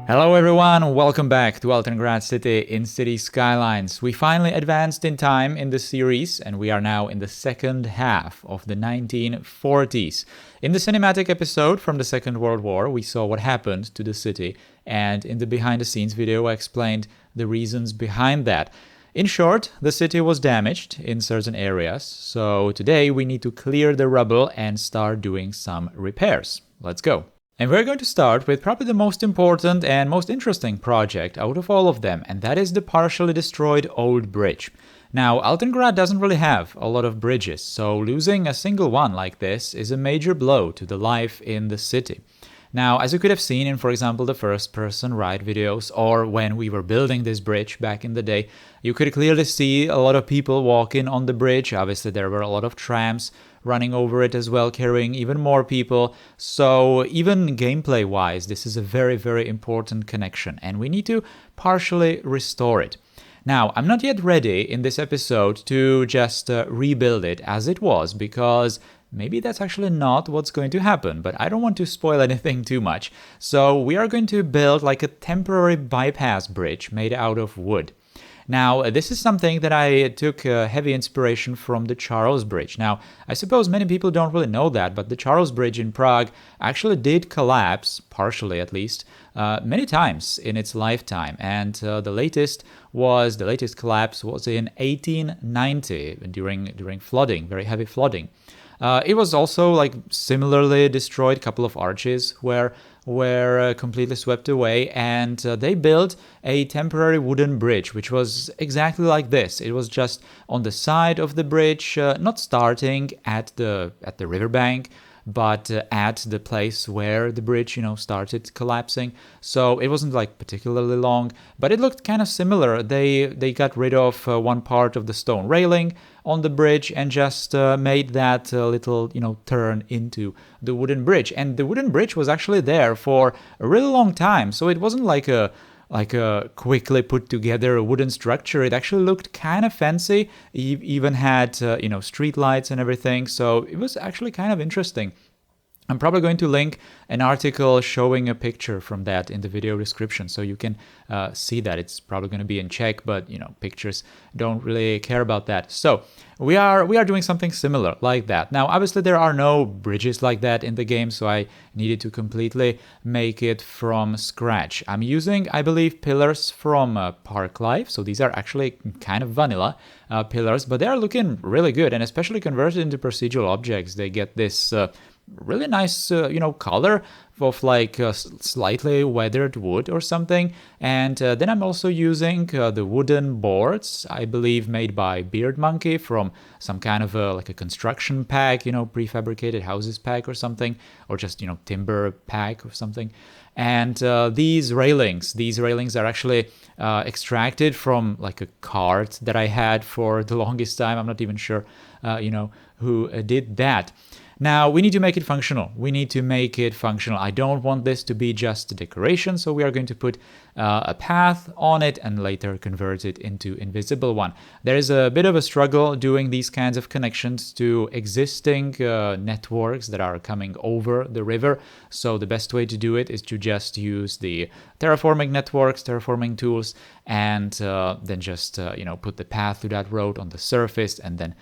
Hello everyone, welcome back to Altengrad City in City Skylines. We finally advanced in time in the series and we are now in the second half of the 1940s. In the cinematic episode from the Second World War, we saw what happened to the city, and in the behind the scenes video I explained the reasons behind that. In short, the city was damaged in certain areas, so today we need to clear the rubble and start doing some repairs. Let's go. And we're going to start with probably the most important and most interesting project out of all of them, and that is the partially destroyed old bridge. Now, Altengrad doesn't really have a lot of bridges, so losing a single one like this is a major blow to the life in the city. Now, as you could have seen in, for example, the first-person ride videos, or when we were building this bridge back in the day, you could clearly see a lot of people walking on the bridge. Obviously, there were a lot of trams running over it as well, carrying even more people. So even gameplay-wise, this is a very, very important connection, and we need to partially restore it. Now, I'm not yet ready in this episode to just rebuild it as it was, because maybe that's actually not what's going to happen, but I don't want to spoil anything too much. So we are going to build like a temporary bypass bridge made out of wood. Now, this is something that I took heavy inspiration from the Charles Bridge. Now, I suppose many people don't really know that, but the Charles Bridge in Prague actually did collapse, partially at least, many times in its lifetime. And the latest collapse was in 1890 during flooding, very heavy flooding. It was also like similarly destroyed. A couple of arches were completely swept away, and they built a temporary wooden bridge, which was exactly like this. It was just on the side of the bridge, not starting at the riverbank, but at the place where the bridge, started collapsing. So it wasn't like particularly long, but it looked kind of similar. They got rid of one part of the stone railing on the bridge and just made that little, turn into the wooden bridge. And the wooden bridge was actually there for a really long time. So it wasn't like a quickly put together wooden structure. It actually looked kind of fancy. It even had, street lights and everything. So it was actually kind of interesting. I'm probably going to link an article showing a picture from that in the video description, so you can see that. It's probably going to be in Czech, but pictures don't really care about that. So we are doing something similar like that. Now, obviously, there are no bridges like that in the game, so I needed to completely make it from scratch. I'm using, I believe, pillars from Park Life, so these are actually kind of vanilla pillars, but they are looking really good, and especially converted into procedural objects, they get this really nice, color of like slightly weathered wood or something. And then I'm also using the wooden boards, I believe made by Beard Monkey from some kind of like a construction pack, prefabricated houses pack or something, or just, timber pack or something. And these railings are actually extracted from like a cart that I had for the longest time. I'm not even sure, who did that. Now, we need to make it functional. I don't want this to be just a decoration, so we are going to put a path on it and later convert it into invisible one. There is a bit of a struggle doing these kinds of connections to existing networks that are coming over the river, so the best way to do it is to just use the terraforming tools, and then just put the path to that road on the surface, and then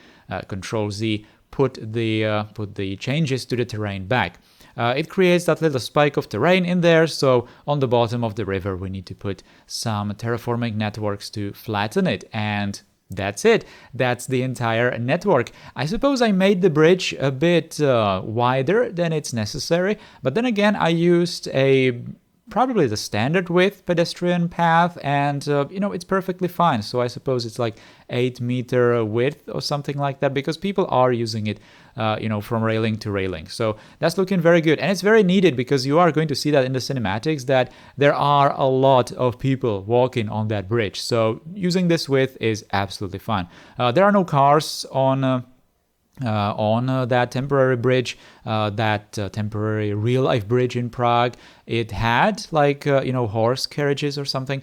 Control-Z, put the changes to the terrain back. It creates that little spike of terrain in there, so on the bottom of the river we need to put some terraforming networks to flatten it, and that's it. That's the entire network. I suppose I made the bridge a bit wider than it's necessary, but then again I used probably the standard width pedestrian path, and it's perfectly fine. So I suppose it's like 8-meter width or something like that, because people are using it from railing to railing. So that's looking very good, and it's very needed, because you are going to see that in the cinematics that there are a lot of people walking on that bridge. So using this width is absolutely fine. There are no cars on that temporary bridge, that temporary real-life bridge in Prague. It had like horse carriages or something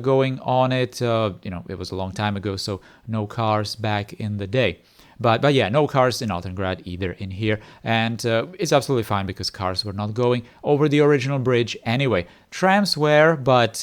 going on it. It was a long time ago, so no cars back in the day. But yeah, no cars in Altengrad either in here, and it's absolutely fine because cars were not going over the original bridge anyway. Trams were, but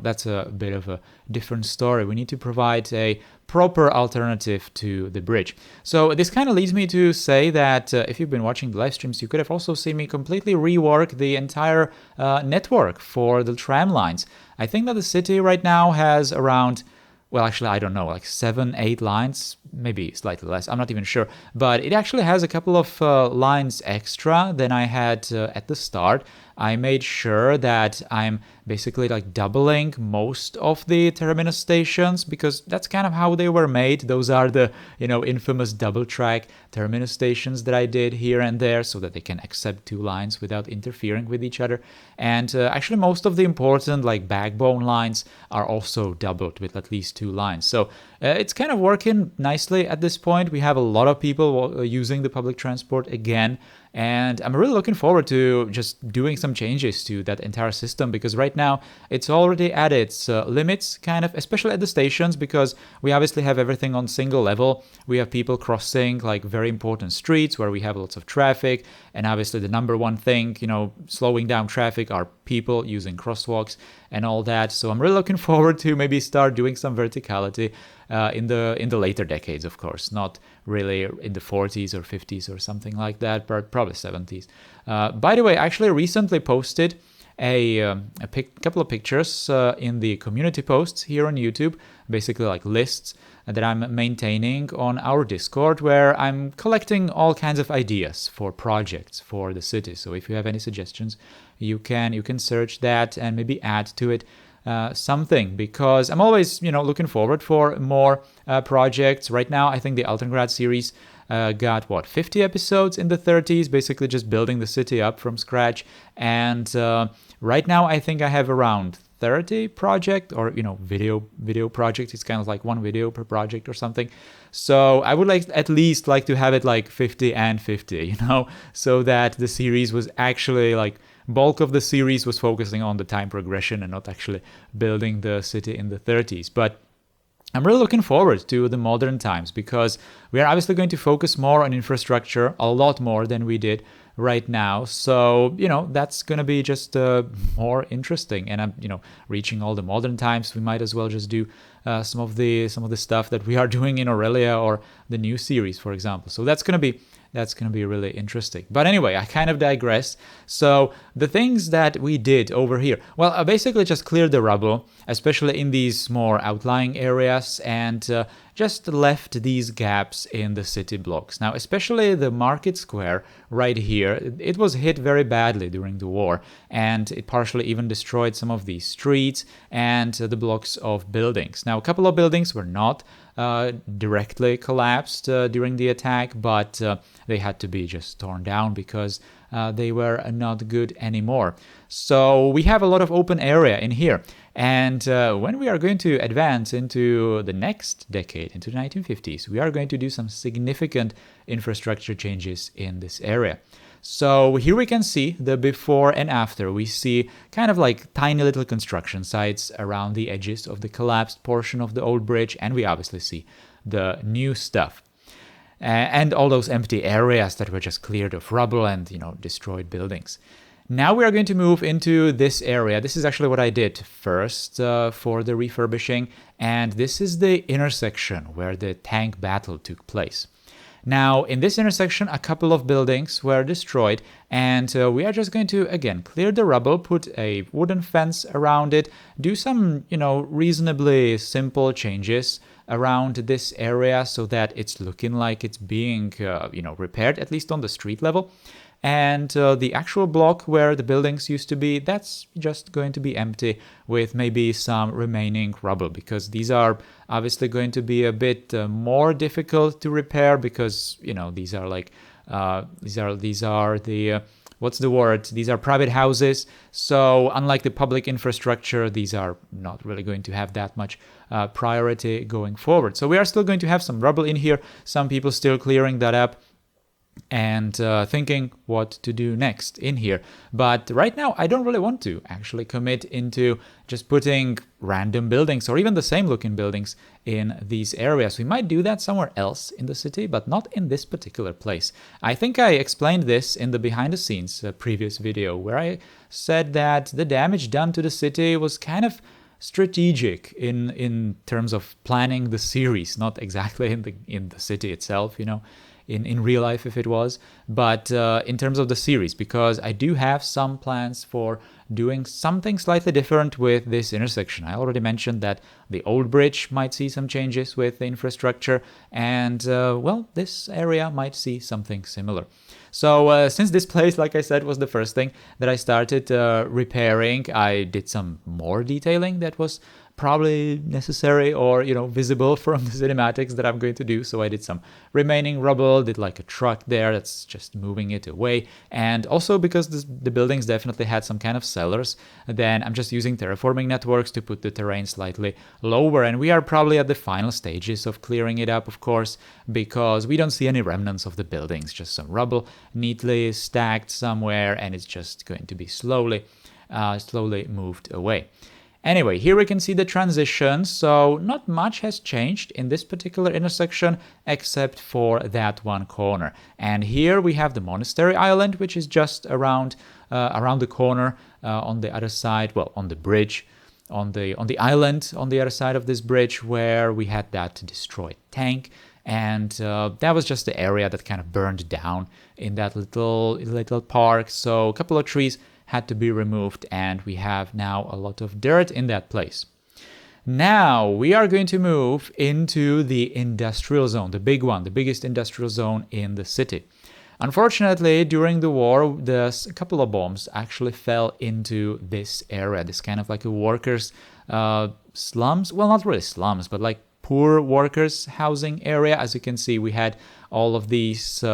that's a bit of a different story. We need to provide a proper alternative to the bridge. So this kind of leads me to say that if you've been watching the live streams, you could have also seen me completely rework the entire network for the tram lines. I think that the city right now has around, well, actually, I don't know, like 7, 8 lines, maybe slightly less, I'm not even sure. But it actually has a couple of lines extra than I had at the start. I made sure that I'm basically like doubling most of the terminus stations because that's kind of how they were made. Those are the, infamous double track terminus stations that I did here and there so that they can accept 2 lines without interfering with each other. And actually most of the important like backbone lines are also doubled with at least 2 lines. So it's kind of working nicely at this point. We have a lot of people using the public transport again. And I'm really looking forward to just doing some changes to that entire system because right now it's already at its limits, kind of, especially at the stations because we obviously have everything on single level. We have people crossing like very important streets where we have lots of traffic. And obviously the number one thing, slowing down traffic are people using crosswalks and all that. So I'm really looking forward to maybe start doing some verticality in the later decades, of course, not really in the 40s or 50s or something like that, but probably 70s. By the way, I actually recently posted a couple of pictures in the community posts here on YouTube, basically like lists that I'm maintaining on our Discord, where I'm collecting all kinds of ideas for projects for the city. So if you have any suggestions, you can search that and maybe add to it something, because I'm always looking forward for more projects. Right now I think the Altengrad series got 50 episodes in the 30s, basically just building the city up from scratch. And right now I think I have around 30 project or video project. It's kind of like 1 video per project or something. So I would at least like to have it like 50 and 50, so that the series was actually like bulk of the series was focusing on the time progression and not actually building the city in the 30s. But I'm really looking forward to the modern times because we are obviously going to focus more on infrastructure, a lot more than we did right now. So, that's going to be just more interesting. And I'm, reaching all the modern times, we might as well just do some of the stuff that we are doing in Aurelia or the new series, for example. So that's going to be really interesting. But anyway, I kind of digress. So the things that we did over here, well, I basically just cleared the rubble, especially in these more outlying areas, and just left these gaps in the city blocks. Now, especially the market square right here, it was hit very badly during the war, and it partially even destroyed some of these streets and the blocks of buildings. Now, a couple of buildings were not directly collapsed during the attack, but they had to be just torn down because they were not good anymore. So we have a lot of open area in here. And when we are going to advance into the next decade, into the 1950s, we are going to do some significant infrastructure changes in this area. So here we can see the before and after. We see kind of like tiny little construction sites around the edges of the collapsed portion of the old bridge, and we obviously see the new stuff. And all those empty areas that were just cleared of rubble and, destroyed buildings. Now we are going to move into this area. This is actually what I did first for the refurbishing, and this is the intersection where the tank battle took place. Now, in this intersection, a couple of buildings were destroyed, and we are just going to, again, clear the rubble, put a wooden fence around it, do some, reasonably simple changes around this area so that it's looking like it's being, repaired, at least on the street level. And the actual block where the buildings used to be, that's just going to be empty with maybe some remaining rubble, because these are obviously going to be a bit more difficult to repair because, these are like, these are the, what's the word? These are private houses. So unlike the public infrastructure, these are not really going to have that much priority going forward. So we are still going to have some rubble in here, some people still clearing that up. and thinking what to do next in here. But right now, I don't really want to actually commit into just putting random buildings or even the same looking buildings in these areas. We might do that somewhere else in the city, but not in this particular place. I think I explained this in the behind the scenes previous video, where I said that the damage done to the city was kind of strategic in terms of planning the series, not exactly in the city itself, in real life if it was, but in terms of the series, because I do have some plans for doing something slightly different with this intersection. I already mentioned that the old bridge might see some changes with the infrastructure, and well, this area might see something similar. So since this place, like I said, was the first thing that I started repairing, I did some more detailing that was probably necessary or visible from the cinematics that I'm going to do. So I did some remaining rubble, did like a truck there that's just moving it away, and also because the buildings definitely had some kind of cellars, then I'm just using terraforming networks to put the terrain slightly lower, and we are probably at the final stages of clearing it up, of course, because we don't see any remnants of the buildings, just some rubble neatly stacked somewhere, and it's just going to be slowly moved away. Anyway, here we can see the transition, so not much has changed in this particular intersection except for that one corner. And here we have the monastery island, which is just around the corner on the other side, well, on the bridge, on the island on the other side of this bridge, where we had that destroyed tank. And that was just the area that kind of burned down in that little park. So a couple of trees had to be removed, and we have now a lot of dirt in that place. Now we are going to move into the industrial zone, the big one, the biggest industrial zone in the city. Unfortunately, during the war, a couple of bombs actually fell into this area, this kind of like a workers' slums. Well, not really slums, but like poor workers' housing area. As you can see, we had all of these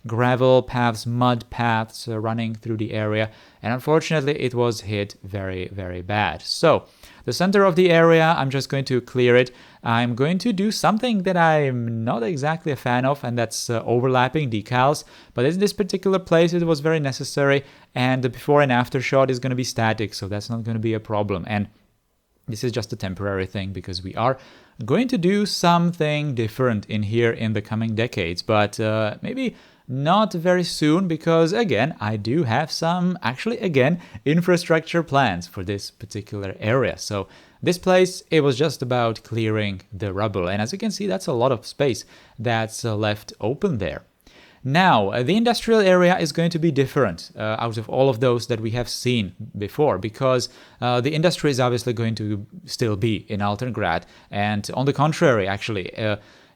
gravel paths, mud paths running through the area, and unfortunately it was hit very, very bad. So the center of the area, I'm just going to clear it. I'm going to do something that I'm not exactly a fan of, and that's overlapping decals, but in this particular place it was very necessary, and the before and after shot is going to be static, so that's not going to be a problem. And this is just a temporary thing because we are going to do something different in here in the coming decades, but maybe not very soon, because again, I do have some, actually again, infrastructure plans for this particular area. So this place, it was just about clearing the rubble, and as you can see, that's a lot of space that's left open there. Now, the industrial area is going to be different out of all of those that we have seen before, because the industry is obviously going to still be in Altengrad, and on the contrary, actually,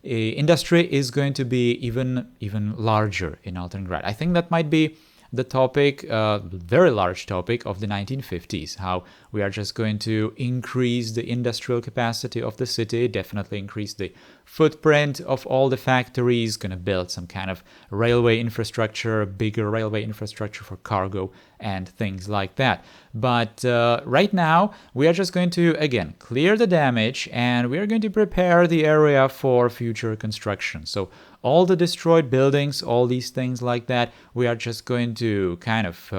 industry is going to be even larger in Altengrad. I think that might be the topic, very large topic of the 1950s, how we are just going to increase the industrial capacity of the city, definitely increase the footprint of all the factories, going to build some kind of railway infrastructure, bigger railway infrastructure for cargo and things like that. But right now, we are just going to, again, clear the damage, and we are going to prepare the area for future construction. So all the destroyed buildings, all these things like that, we are just going to kind of,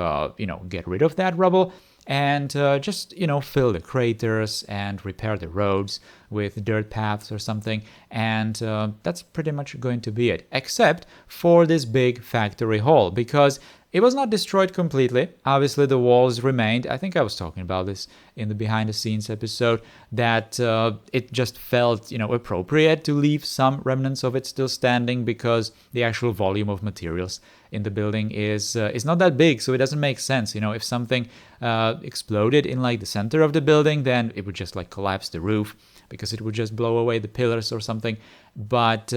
get rid of that rubble and just, fill the craters and repair the roads with dirt paths or something. And that's pretty much going to be it, except for this big factory hall, because it was not destroyed completely. Obviously, the walls remained. I think I was talking about this in the behind the scenes episode, that it just felt, appropriate to leave some remnants of it still standing, because the actual volume of materials in the building is not that big, so it doesn't make sense. If something exploded in like the center of the building, then it would just like collapse the roof, because it would just blow away the pillars or something. But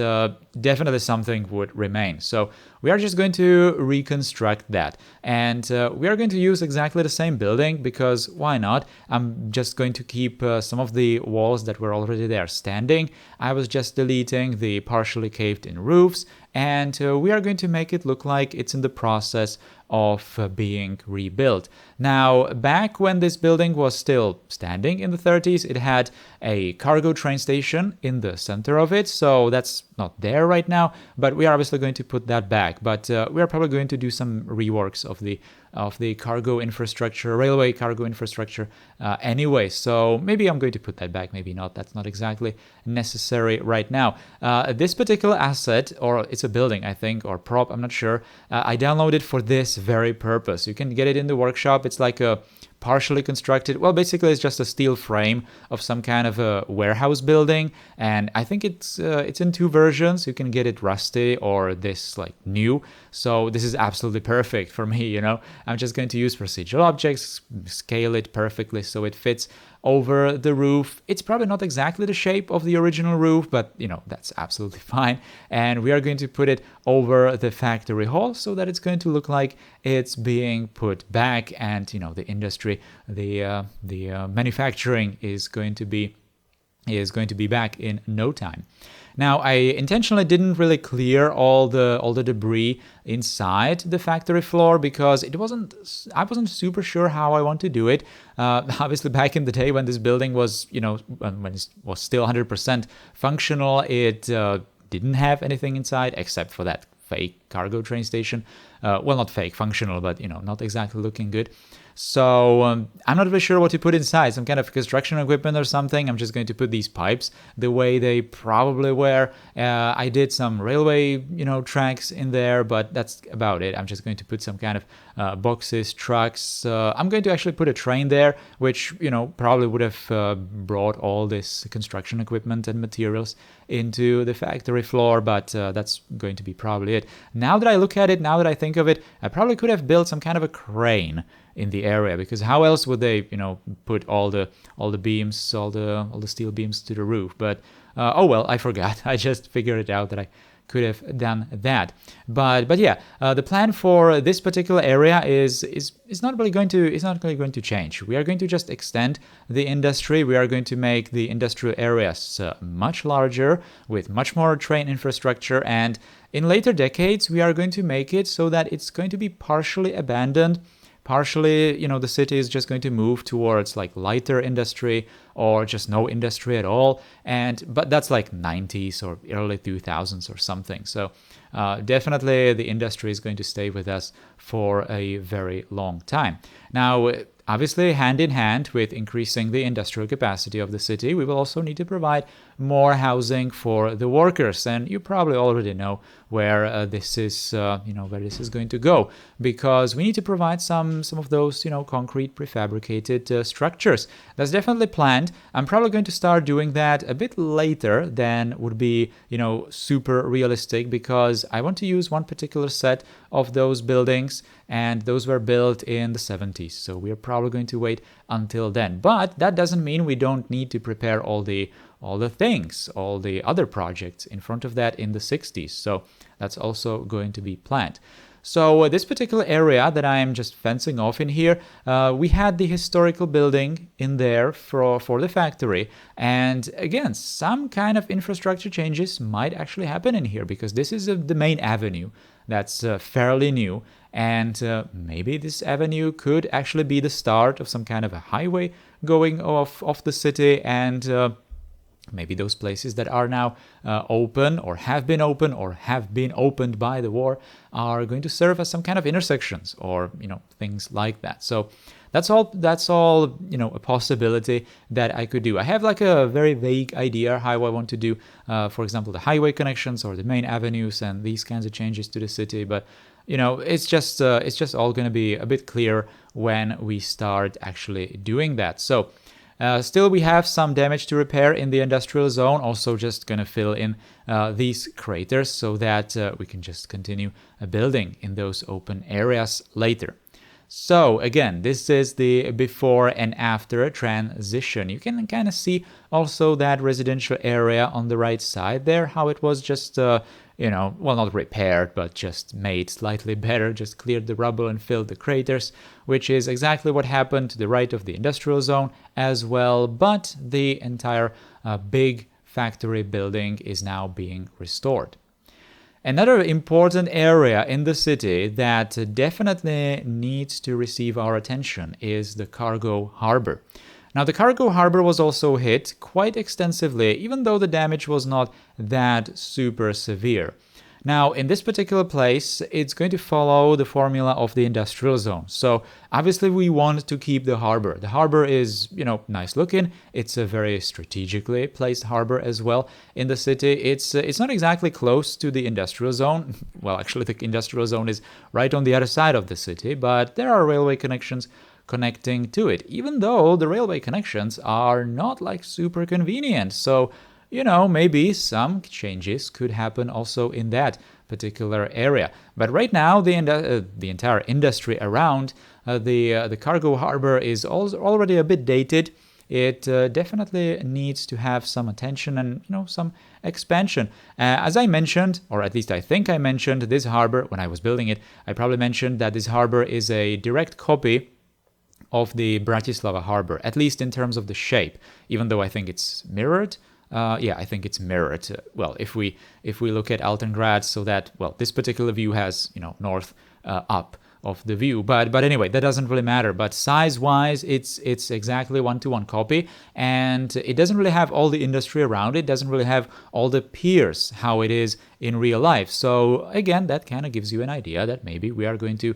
definitely something would remain. So we are just going to reconstruct that. And we are going to use exactly the same building, because why not? I'm just going to keep some of the walls that were already there standing. I was just deleting the partially caved in roofs, and we are going to make it look like it's in the process of being rebuilt. Now, back when this building was still standing in the 30s, it had a cargo train station in the center of it. So so that's not there right now, but we are obviously going to put that back. But we are probably going to do some reworks of the cargo infrastructure, railway cargo infrastructure anyway. So maybe I'm going to put that back, maybe not. That's not exactly necessary right now. This particular asset, or it's a building, I think, or prop, I'm not sure, I downloaded for this very purpose. You can get it in the workshop. It's like a partially constructed, well, basically it's just a steel frame of some kind of a warehouse building, and I think it's in two versions. You can get it rusty or this like new, so this is absolutely perfect for me, you know. I'm just going to use procedural objects, scale it perfectly so it fits over the roof. It's probably not exactly the shape of the original roof, but you know, that's absolutely fine. And we are going to put it over the factory hall so that it's going to look like it's being put back, and you know, the industry, the manufacturing is going to be back in no time. Now, I intentionally didn't really clear all the debris inside the factory floor because I wasn't super sure how I want to do it. Obviously, back in the day when this building was, you know, when it was still 100% functional, it didn't have anything inside except for that fake cargo train station. Well, not fake, functional, but you know, not exactly looking good. So I'm not really sure what to put inside, some kind of construction equipment or something. I'm just going to put these pipes the way they probably were. I did some railway, you know, tracks in there, but that's about it. I'm just going to put some kind of boxes, trucks. I'm going to actually put a train there, which, you know, probably would have brought all this construction equipment and materials into the factory floor, but that's going to be probably it. Now that I look at it, now that I think of it, I probably could have built some kind of a crane in the area, because how else would they, you know, put all the beams, all the steel beams to the roof? But oh well, I forgot. I just figured it out that I could have done that. But yeah, the plan for this particular area is not really going to change. We are going to just extend the industry. We are going to make the industrial areas much larger with much more train infrastructure, and in later decades we are going to make it so that it's going to be partially abandoned. Partially, you know, the city is just going to move towards like lighter industry or just no industry at all. But that's like 90s or early 2000s or something. So definitely the industry is going to stay with us for a very long time. Now, obviously, hand in hand with increasing the industrial capacity of the city, we will also need to provide more housing for the workers. And you probably already know where this is, where this is going to go, because we need to provide some of those, you know, concrete prefabricated structures. That's definitely planned. I'm probably going to start doing that a bit later than would be, you know, super realistic, because I want to use one particular set of those buildings, and those were built in the 70s. So we are probably going to wait until then. But that doesn't mean we don't need to prepare all the things, all the other projects in front of that in the 60s. So that's also going to be planned. So this particular area that I am just fencing off in here, we had the historical building in there for the factory. And again, some kind of infrastructure changes might actually happen in here, because this is the main avenue that's fairly new. And maybe this avenue could actually be the start of some kind of a highway going off the city, and maybe those places that are now open or have been opened by the war are going to serve as some kind of intersections, or, you know, things like that. So that's all, you know, a possibility that I could do. I have like a very vague idea how I want to do, for example, the highway connections or the main avenues and these kinds of changes to the city. But, you know, it's just all going to be a bit clear when we start actually doing that. So still, we have some damage to repair in the industrial zone. Also, just going to fill in these craters so that we can just continue building in those open areas later. So again, this is the before and after transition. You can kind of see also that residential area on the right side there, how it was just, not repaired, but just made slightly better, just cleared the rubble and filled the craters, which is exactly what happened to the right of the industrial zone as well. But the entire big factory building is now being restored. Another important area in the city that definitely needs to receive our attention is the cargo harbor. Now, the cargo harbor was also hit quite extensively, even though the damage was not that super severe. Now, in this particular place, it's going to follow the formula of the industrial zone. So obviously we want to keep the harbor. The harbor is, nice looking. It's a very strategically placed harbor as well in the city. It's not exactly close to the industrial zone. Well, actually the industrial zone is right on the other side of the city, but there are railway connections connecting to it, even though the railway connections are not like super convenient. So maybe some changes could happen also in that particular area. But right now, the entire industry around the cargo harbor is already a bit dated. It definitely needs to have some attention and some expansion. As I mentioned, or at least I think I mentioned, this harbor when I was building it, I probably mentioned that this harbor is a direct copy of the Bratislava harbor, at least in terms of the shape, even though I think it's mirrored. I think it's mirrored. Well, if we look at Altengrad, so that this particular view has north up of the view, but anyway, that doesn't really matter. But size-wise, it's exactly one-to-one copy, and it doesn't really have all the industry around it. Doesn't really have all the piers how it is in real life. So again, that kind of gives you an idea that maybe we are going to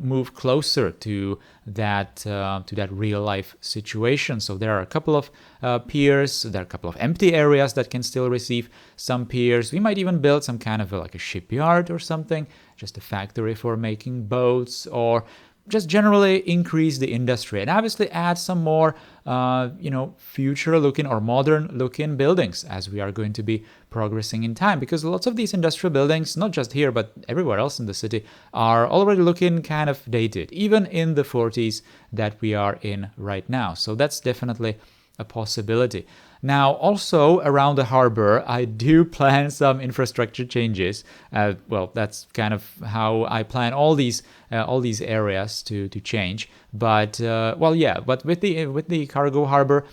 move closer to that real life situation. So there are a couple of piers, there are a couple of empty areas that can still receive some piers. We might even build some kind of like a shipyard or something, just a factory for making boats, or just generally increase the industry and obviously add some more future looking or modern looking buildings as we are going to be progressing in time, because lots of these industrial buildings, not just here but everywhere else in the city, are already looking kind of dated, even in the 40s that we are in right now. So that's definitely a possibility. Now, also around the harbor, I do plan some infrastructure changes. That's kind of how I plan all these areas to change. But but with the cargo harbor,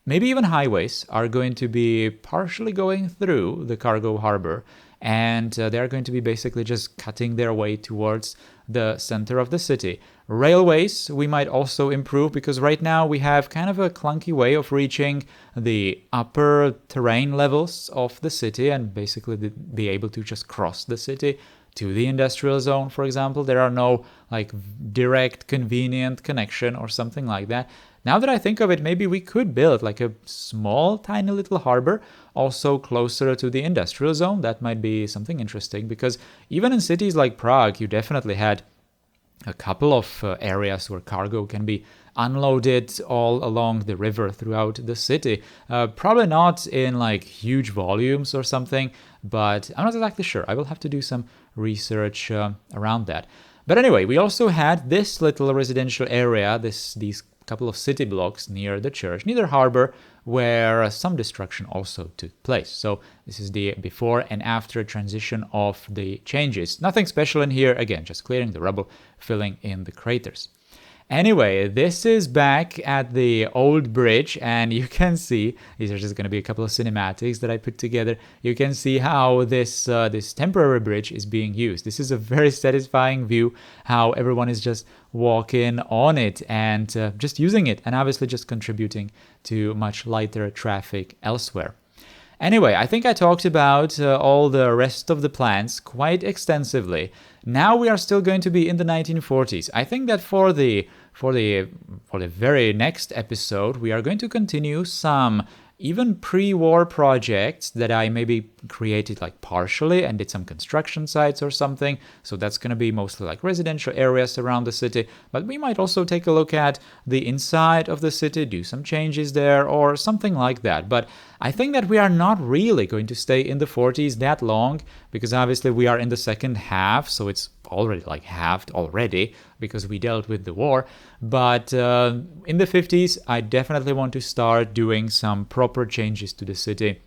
maybe even highways are going to be partially going through the cargo harbor, and they're going to be basically just cutting their way towards the center of the city. Railways we might also improve, because right now we have kind of a clunky way of reaching the upper terrain levels of the city and basically be able to just cross the city to the industrial zone, for example. There are no like direct convenient connection or something like that. Now that I think of it, maybe we could build like a small, tiny little harbor also closer to the industrial zone. That might be something interesting, because even in cities like Prague, you definitely had a couple of areas where cargo can be unloaded all along the river throughout the city. Probably not in like huge volumes or something, but I'm not exactly sure. I will have to do some research around that. But anyway, we also had this little residential area, these couple of city blocks near the church, near the harbor, where some destruction also took place. So this is the before and after transition of the changes. Nothing special in here, again, just clearing the rubble, filling in the craters. Anyway, this is back at the old bridge, and you can see, these are just going to be a couple of cinematics that I put together. You can see how this temporary bridge is being used. This is a very satisfying view, how everyone is just walking on it and just using it, and obviously just contributing to much lighter traffic elsewhere. Anyway, I think I talked about all the rest of the plans quite extensively. Now we are still going to be in the 1940s. I think that for the very next episode, we are going to continue some even pre-war projects that I maybe created like partially and did some construction sites or something. So that's going to be mostly like residential areas around the city. But we might also take a look at the inside of the city, do some changes there or something like that. But I think that we are not really going to stay in the 40s that long, because obviously we are in the second half, so it's already like halved already because we dealt with the war. But in the 50s, I definitely want to start doing some proper changes to the city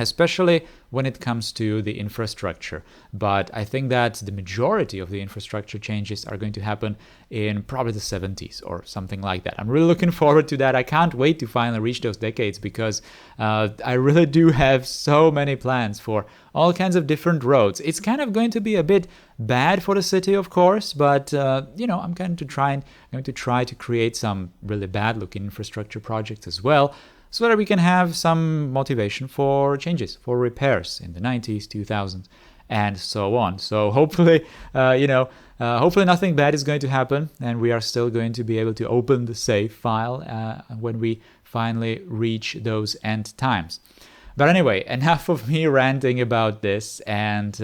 especially when it comes to the infrastructure. But I think that the majority of the infrastructure changes are going to happen in probably the 70s or something like that. I'm really looking forward to that. I can't wait to finally reach those decades, because I really do have so many plans for all kinds of different roads. It's kind of going to be a bit bad for the city, of course, but I'm going to try to create some really bad looking infrastructure projects as well, so that we can have some motivation for changes, for repairs in the 90s, 2000s, and so on. So hopefully, hopefully nothing bad is going to happen, and we are still going to be able to open the save file when we finally reach those end times. But anyway, enough of me ranting about this, and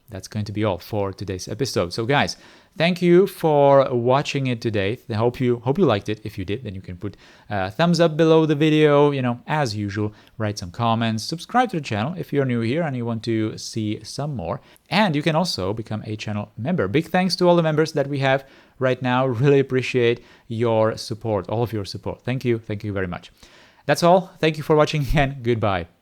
that's going to be all for today's episode. So guys, thank you for watching it today. I hope you liked it. If you did, then you can put a thumbs up below the video, as usual, write some comments, subscribe to the channel if you're new here and you want to see some more. And you can also become a channel member. Big thanks to all the members that we have right now. Really appreciate your support, all of your support. Thank you very much. That's all. Thank you for watching, and goodbye.